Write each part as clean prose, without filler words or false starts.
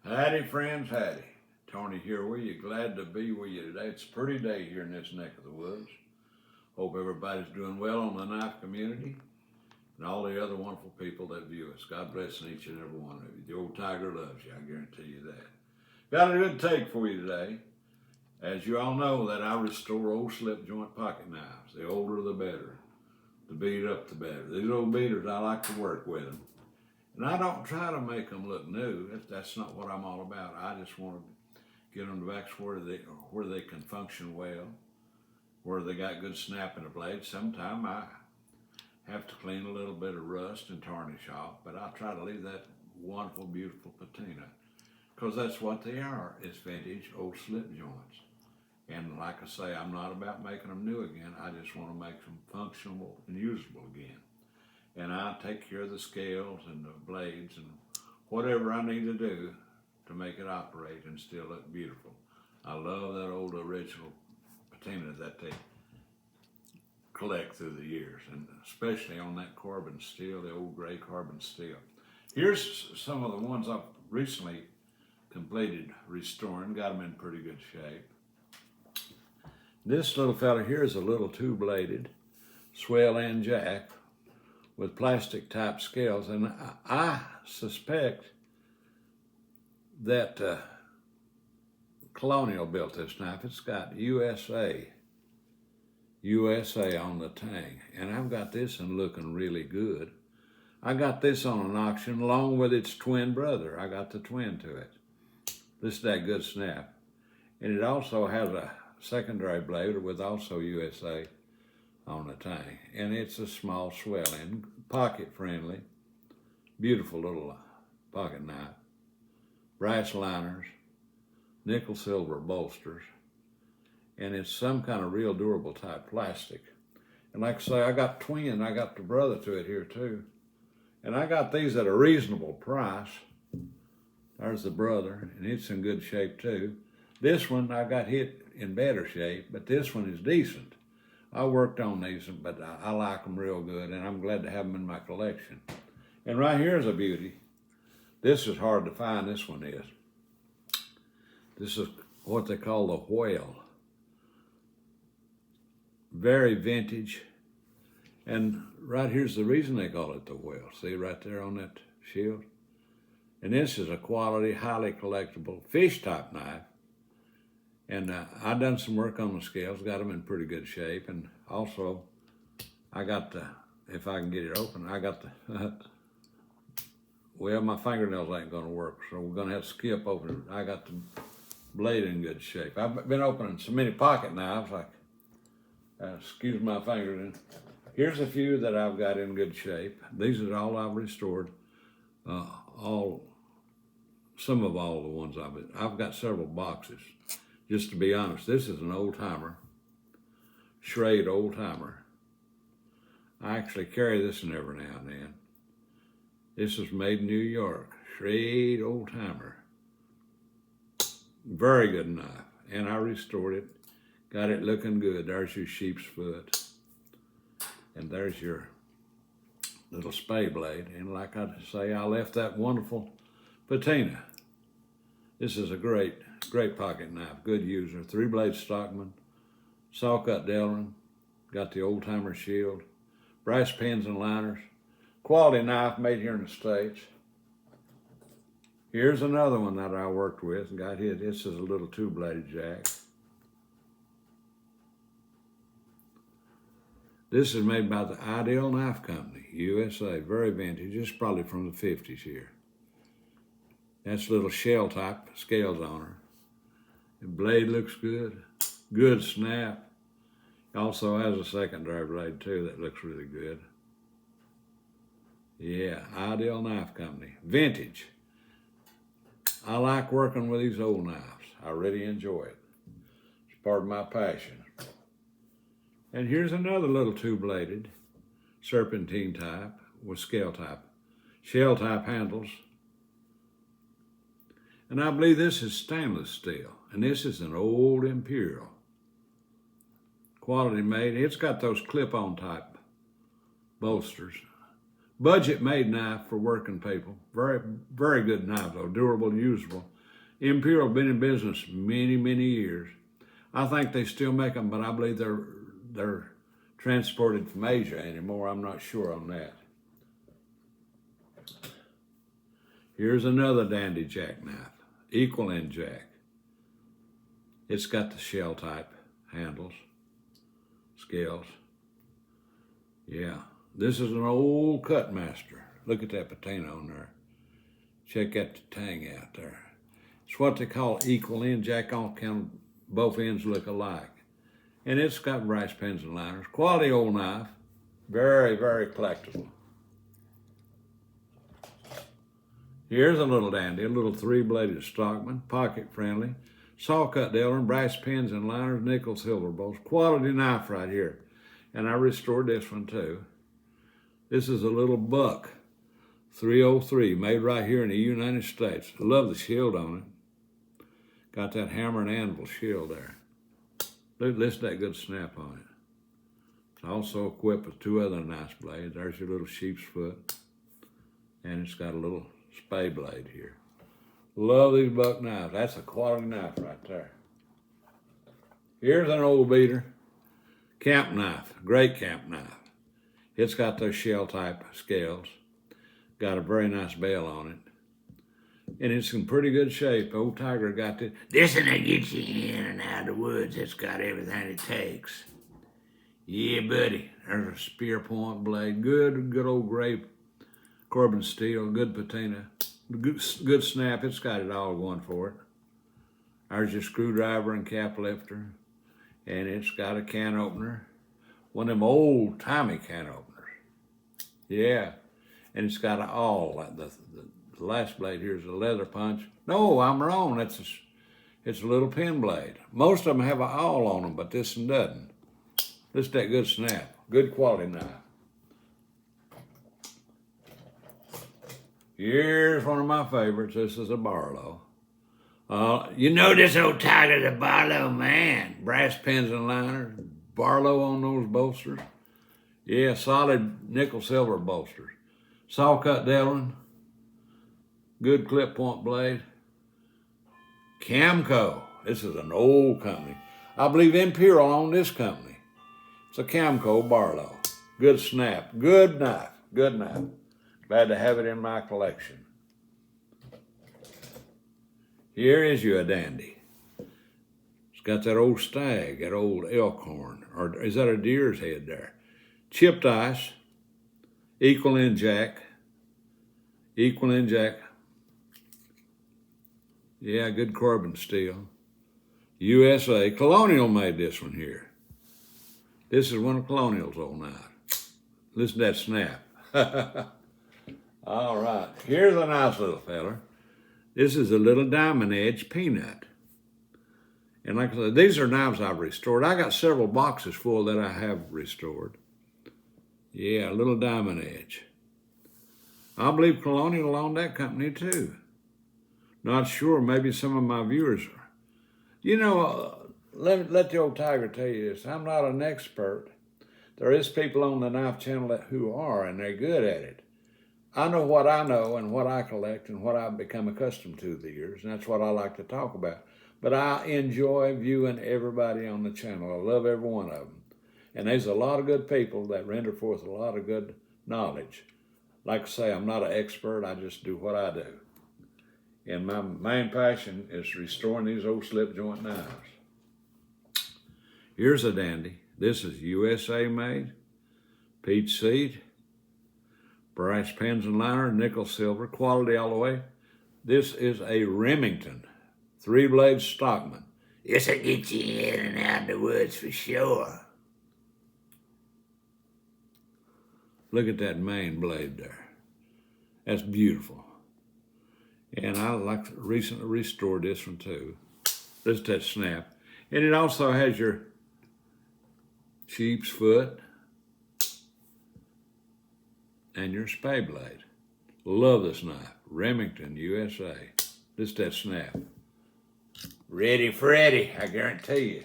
Howdy, friends, howdy. Tony here with you. Glad to be with you today. It's a pretty day here in this neck of the woods. Hope everybody's doing well on the knife community and all the other wonderful people that view us. God bless each and every one of you. The old tiger loves you, I guarantee you that. Got a good take for you today. As you all know, that I restore old slip joint pocket knives. The older the better. The beat up the better. These old beaters, I like to work with them. And I don't try to make them look new. That's not what I'm all about. I just want to get them back where they can function well, where they got good snap in the blade. Sometimes I have to clean a little bit of rust and tarnish off, but I try to leave that wonderful, beautiful patina, because that's what they are. It's vintage old slip joints. And like I say, I'm not about making them new again. I just want to make them functional and usable again. And I take care of the scales and the blades and whatever I need to do to make it operate and still look beautiful. I love that old original patina that they collect through the years, and especially on that carbon steel, the old gray carbon steel. Here's some of the ones I've recently completed restoring, got them in pretty good shape. This little fella here is a little two-bladed swell and jack with plastic type scales, and I suspect that Colonial built this knife. It's got USA on the tang, and I've got this one looking really good. I got this on an auction along with its twin brother. I got the twin to it. This is that good snap, and it also has a secondary blade with also USA on the tang, and it's a small swelling, pocket friendly, beautiful little pocket knife, brass liners, nickel silver bolsters, and it's some kind of real durable type plastic. And like I say, I got twin, I got the brother to it here too, and I got these at a reasonable price. There's the brother, and it's in good shape too. This one I got hit in better shape, but this one is decent. I worked on these, but I like them real good, and I'm glad to have them in my collection. And right here is a beauty. This is hard to find, this one is. This is what they call the whale. Very vintage. And right here's the reason they call it the whale. See right there on that shield? And this is a quality, highly collectible fish type knife. And I done some work on the scales, got them in pretty good shape. And also, I got the, if I can get it open, I got the, well, my fingernails ain't gonna work, so we're gonna have to skip over it. I got the blade in good shape. I've been opening so many pocket knives, like, excuse my fingers. Here's a few that I've got in good shape. These are all I've restored. Some of all the ones I've got several boxes. Just to be honest, this is an old timer, Schrade old timer. I actually carry this one every now and then. This is made in New York, Schrade old timer. Very good knife, and I restored it. Got it looking good. There's your sheep's foot, and there's your little spay blade. And like I say, I left that wonderful patina. This is a great pocket knife, good user. 3-blade Stockman, saw cut Delrin, got the old timer shield, brass pins and liners. Quality knife made here in the States. Here's another one that I worked with and got hit. This is a little 2-bladed jack. This is made by the Ideal Knife Company, USA, very vintage. It's probably from the 50s here. That's little shell type scales on her. The blade looks good, good snap. Also has a secondary blade too that looks really good. Yeah, Ideal Knife Company, vintage. I like working with these old knives. I really enjoy it. It's part of my passion. And here's another little 2-bladed serpentine type with scale type, shell type handles. And I believe this is stainless steel, and this is an old Imperial. Quality made. It's got those clip-on type bolsters. Budget made knife for working people. Very, very good knife though, durable, usable. Imperial been in business many, many years. I think they still make them, but I believe they're transported from Asia anymore. I'm not sure on that. Here's another dandy jackknife, equal end jack. It's got the shell type handles, scales. Yeah, this is an old cut master. Look at that patina on there. Check that tang out there. It's what they call equal end jack. Both ends look alike. And it's got brass pins and liners. Quality old knife. Very, very collectible. Here's a little dandy, a little 3-bladed Stockman, pocket friendly. Saw cut Delrin, brass pins and liners, nickel silver bolts. Quality knife right here. And I restored this one too. This is a little Buck 303, made right here in the United States. I love the shield on it. Got that hammer and anvil shield there. Listen to that good snap on it. It's also equipped with 2 other nice blades. There's your little sheep's foot. And it's got a little spay blade here. Love these Buck knives. That's a quality knife right there. Here's an old beater. Camp knife, great camp knife. It's got those shell type scales. Got a very nice bell on it. And it's in pretty good shape. Old Tiger got this. This one that gets you in and out of the woods. It's got everything it takes. Yeah, buddy. There's a spear point blade. Good old gray Corbin steel. Good patina. Good snap. It's got it all going for it. There's your screwdriver and cap lifter. And it's got a can opener. One of them old-timey can openers. Yeah. And it's got an awl. The last blade here is a leather punch. No, I'm wrong. It's a little pin blade. Most of them have an awl on them, but this one doesn't. This is that good snap. Good quality knife. Here's one of my favorites. This is a Barlow. You know this old Tiger's a Barlow, man. Brass pins and liners. Barlow on those bolsters. Yeah, solid nickel silver bolsters. Saw cut Delrin. Good clip point blade. Camco. This is an old company. I believe Imperial owned this company. It's a Camco Barlow. Good snap. Good knife. Good knife. Glad to have it in my collection. Here is you a dandy. It's got that old stag, that old elk horn, or is that a deer's head there? Chipped ice, equal end jack. Yeah, good Corbin steel. USA. Colonial made this one here. This is one of Colonial's old knives. Listen to that snap. All right, here's a nice little feller. This is a little diamond edge peanut. And like I said, these are knives I've restored. I got several boxes full that I have restored. Yeah, a little diamond edge. I believe Colonial owned that company too. Not sure, maybe some of my viewers are. You know, let the old Tiger tell you this. I'm not an expert. There is people on the knife channel who are, and they're good at it. I know what I know and what I collect and what I've become accustomed to the years, and that's what I like to talk about. But I enjoy viewing everybody on the channel. I love every one of them. And there's a lot of good people that render forth a lot of good knowledge. Like I say, I'm not an expert. I just do what I do. And my main passion is restoring these old slip joint knives. Here's a dandy. This is USA made, peach seed, brass pins and liners, nickel silver, quality all the way. This is a Remington 3-blade Stockman. This'll get you in and out of the woods for sure. Look at that main blade there. That's beautiful. And I recently restored this one too. This is that snap. And it also has your sheep's foot and your spay blade. Love this knife. Remington, USA. This is that snap. Ready, Freddy, I guarantee you.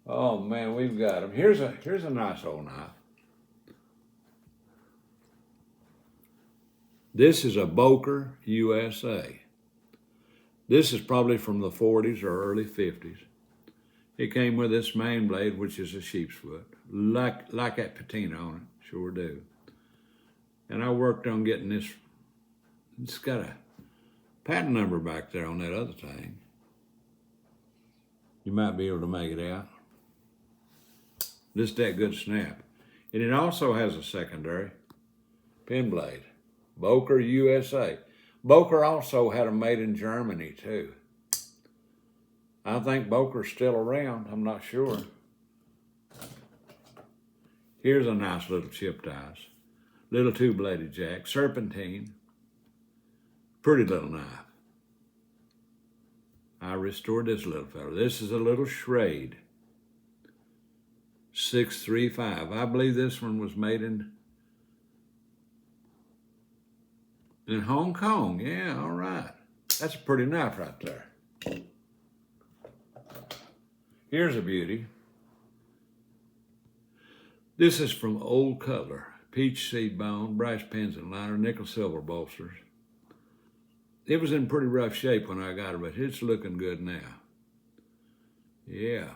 Oh man, we've got them. Here's a nice old knife. This is a Boker USA. This is probably from the 40s or early 50s. It came with this main blade, which is a sheep's foot. Like that patina on it, sure do. And I worked on getting this. It's got a patent number back there on that other thing. You might be able to make it out. Just that good snap. And it also has a secondary pin blade. Boker USA. Boker also had them made in Germany too. I think Boker's still around, I'm not sure. Here's a nice little chipped ice. Little two-bladed jack, serpentine. Pretty little knife. I restored this little fella. This is a little Schrade. 635. I believe this one was made in Hong Kong. Yeah, all right. That's a pretty knife right there. Here's a beauty. This is from Old Cutler. Peach seed bone, brass pins and liner, nickel silver bolsters. It was in pretty rough shape when I got it, but it's looking good now. Yeah.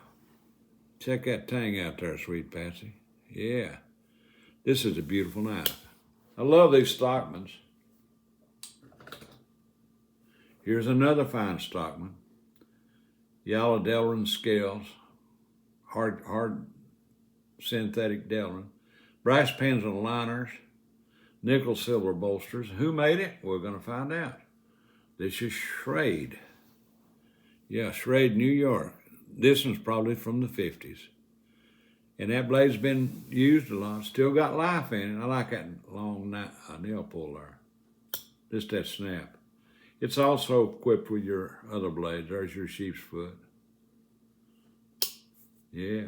Check that tang out there, sweet Patsy. Yeah. This is a beautiful knife. I love these Stockmans. Here's another fine Stockman. Yellow Delrin scales. Hard synthetic Delrin. Brass pins and liners. Nickel silver bolsters. Who made it? We're going to find out. This is Schrade. Yeah, Schrade, New York. This one's probably from the 50s. And that blade's been used a lot. Still got life in it. I like that long nail pull there. Just that snap. It's also equipped with your other blades. There's your sheep's foot. Yeah.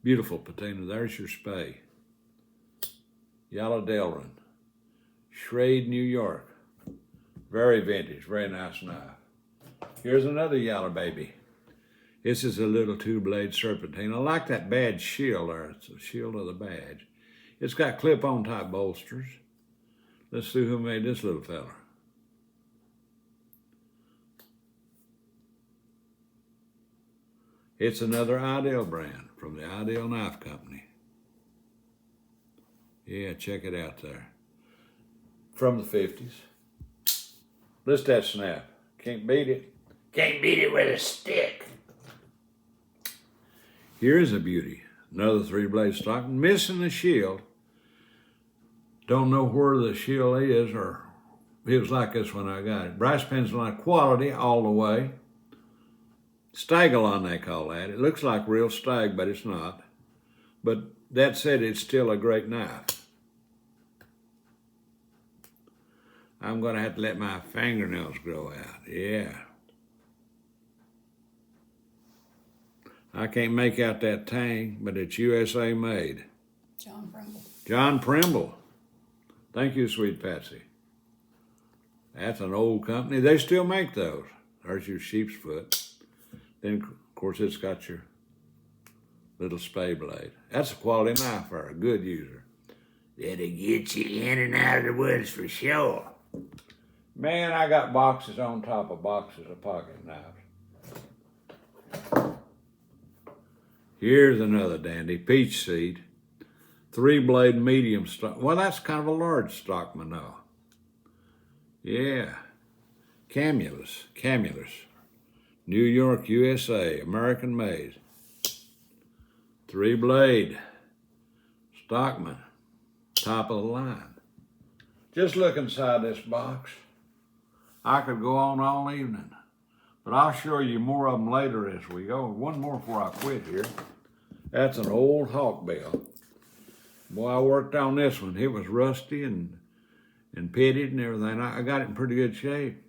Beautiful patina. There's your spay. Yellow Delrin. Schrade, New York. Very vintage, very nice knife. Here's another yellow baby. This is a little two-blade serpentine. I like that badge shield there. It's a shield of the badge. It's got clip-on type bolsters. Let's see who made this little fella. It's another Ideal brand from the Ideal Knife Company. Yeah, check it out there. From the 50s. Listen to that snap. Can't beat it. Can't beat it with a stick. Here's a beauty. Another three-blade stock. Missing the shield. Don't know where the shield is, or it was like this when I got it. Brass pins line quality all the way. Stagalon, they call that. It looks like real stag, but it's not. But that said, it's still a great knife. I'm going to have to let my fingernails grow out. Yeah. I can't make out that tang, but it's USA made. John Primble. John Primble. Thank you, sweet Patsy. That's an old company. They still make those. There's your sheep's foot. Then, of course, it's got your little spay blade. That's a quality knife for a good user. That'll get you in and out of the woods for sure. Man, I got boxes on top of boxes of pocket knives. Here's another dandy, peach seed. Three-blade medium stock. Well, that's kind of a large Stockman now. Yeah. Camulus. New York, USA, American made. Three-blade Stockman, top of the line. Just look inside this box. I could go on all evening, but I'll show you more of them later as we go. One more before I quit here. That's an old hawkbill. Boy, I worked on this one. It was rusty and pitted and everything. I got it in pretty good shape.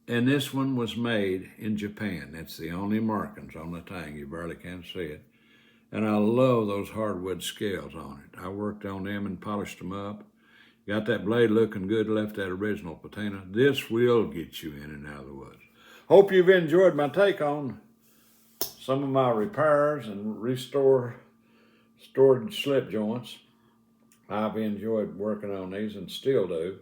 And this one was made in Japan. That's the only markings on the tang. You barely can see it. And I love those hardwood scales on it. I worked on them and polished them up. Got that blade looking good, left that original patina. This will get you in and out of the woods. Hope you've enjoyed my take on some of my repairs and restored slip joints. I've enjoyed working on these and still do.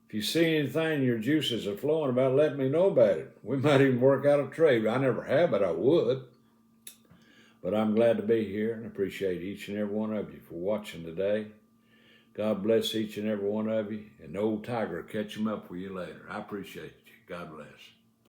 If you see anything your juices are flowing about, let me know about it. We might even work out a trade. I never have, but I would. But I'm glad to be here and appreciate each and every one of you for watching today. God bless each and every one of you. And the old tiger will catch him up with you later. I appreciate you. God bless.